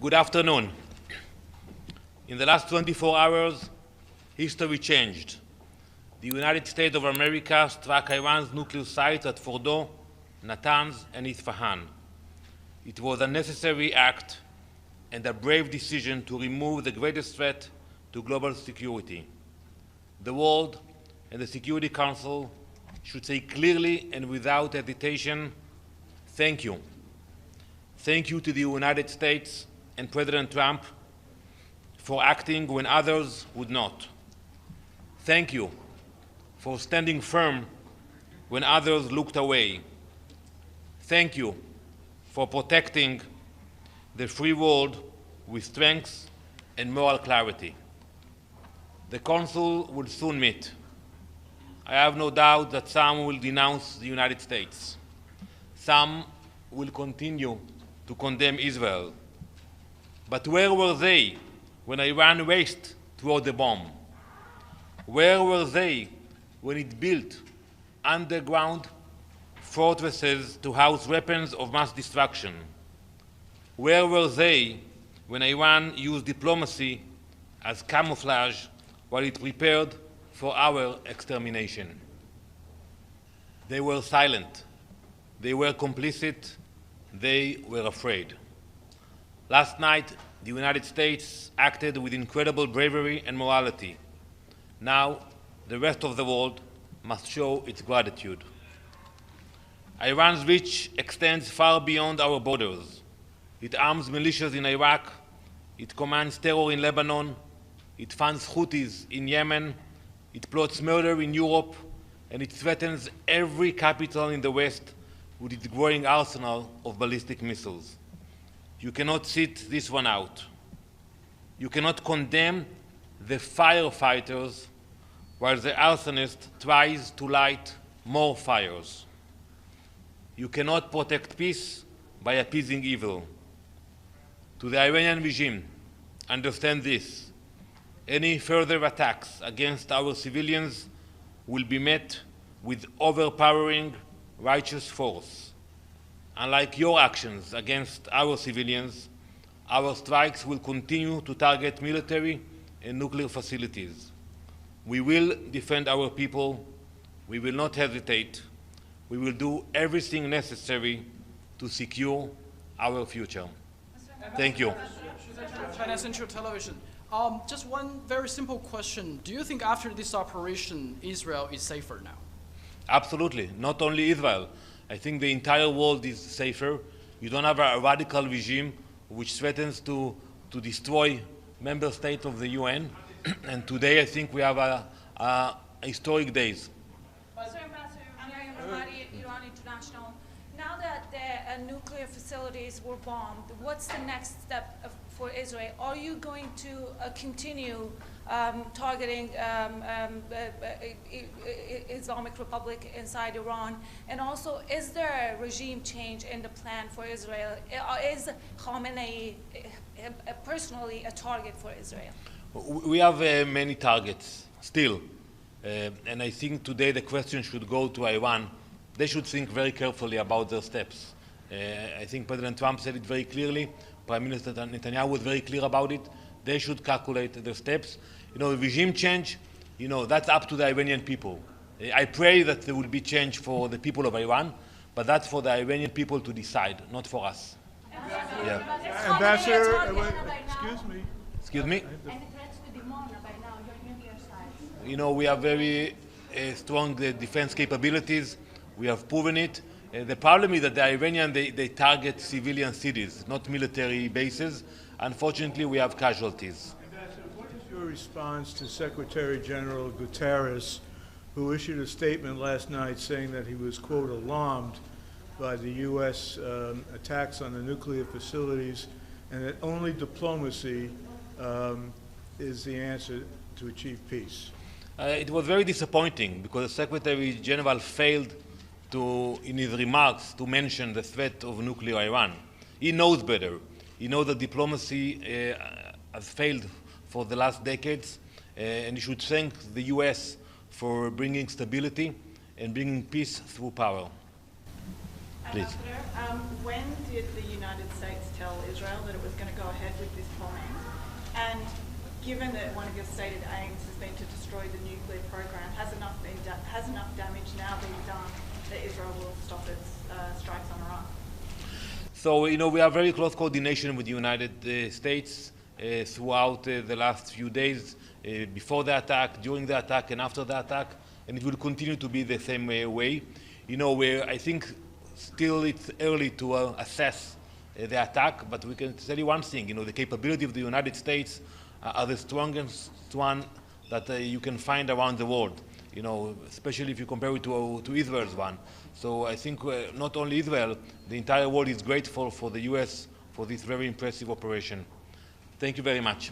Good afternoon. In the last 24 hours, history changed. The United States of America struck Iran's nuclear sites at Fordo, Natanz, and Isfahan. It was a necessary act and a brave decision to remove the greatest threat to global security. The world and the Security Council should say clearly and without hesitation, thank you. Thank you to the United States and President Trump for acting when others would not. Thank you for standing firm when others looked away. Thank you for protecting the free world with strength and moral clarity. The Council will soon meet. I have no doubt that some will denounce the United States. Some will continue to condemn Israel. But where were they when Iran raced toward the bomb? Where were they when it built underground fortresses to house weapons of mass destruction? Where were they when Iran used diplomacy as camouflage while it prepared for our extermination? They were silent. They were complicit. They were afraid. Last night, the United States acted with incredible bravery and morality. Now, the rest of the world must show its gratitude. Iran's reach extends far beyond our borders. It arms militias in Iraq, it commands terror in Lebanon, it funds Houthis in Yemen, it plots murder in Europe, and it threatens every capital in the West with its growing arsenal of ballistic missiles. You cannot sit this one out. You cannot condemn the firefighters while the arsonist tries to light more fires. You cannot protect peace by appeasing evil. To the Iranian regime, understand this: any further attacks against our civilians will be met with overpowering righteous force. Unlike your actions against our civilians, our strikes will continue to target military and nuclear facilities. We will defend our people. We will not hesitate. We will do everything necessary to secure our future. Thank you. China Central Television. Just one very simple question. Do you think after this operation, Israel is safer now? Absolutely. Not only Israel. I think the entire world is safer. You don't have a radical regime which threatens to destroy member states of the UN. And today I think we have a historic days. Sir Ambassador, Miriam Ramadi, Iran International. Now that the nuclear facilities were bombed, what's the next step for Israel? Are you going to continue targeting Islamic Republic inside Iran? And also, is there a regime change in the plan for Israel? Is Khamenei personally a target for Israel? We have many targets still. And I think today the question should go to Iran. They should think very carefully about their steps. I think President Trump said it very clearly. Prime Minister Netanyahu was very clear about it. They should calculate their steps. Regime change, that's up to the Iranian people. I pray that there will be change for the people of Iran, but that's for the Iranian people to decide, not for us. Yeah. Ambassador, excuse me. Excuse me? Any threats to Danon by now, your nuclear sites? We have very strong defense capabilities. We have proven it. The problem is that the Iranians, they target civilian cities, not military bases. Unfortunately, we have casualties. Ambassador, what is your response to Secretary General Guterres, who issued a statement last night saying that he was, quote, alarmed by the U.S. Attacks on the nuclear facilities, and that only diplomacy is the answer to achieve peace? It was very disappointing because the Secretary General failed in his remarks to mention the threat of nuclear Iran. He knows better. He knows that diplomacy has failed for the last decades, and he should thank the U.S. for bringing stability and bringing peace through power. Please. Ambassador, when did the United States tell Israel that it was going to go ahead with this bombing? And given that one of your stated aims has been to destroy the nuclear program, has enough damage now been done that Israel will stop its strikes on Iran? So, we have very close coordination with the United States throughout the last few days, before the attack, during the attack, and after the attack, and it will continue to be the same way. I think still it's early to assess the attack, but we can tell you one thing, the capability of the United States are the strongest one that you can find around the world, especially if you compare it to Israel's one. So I think not only Israel, the entire world is grateful for the US for this very impressive operation. Thank you very much.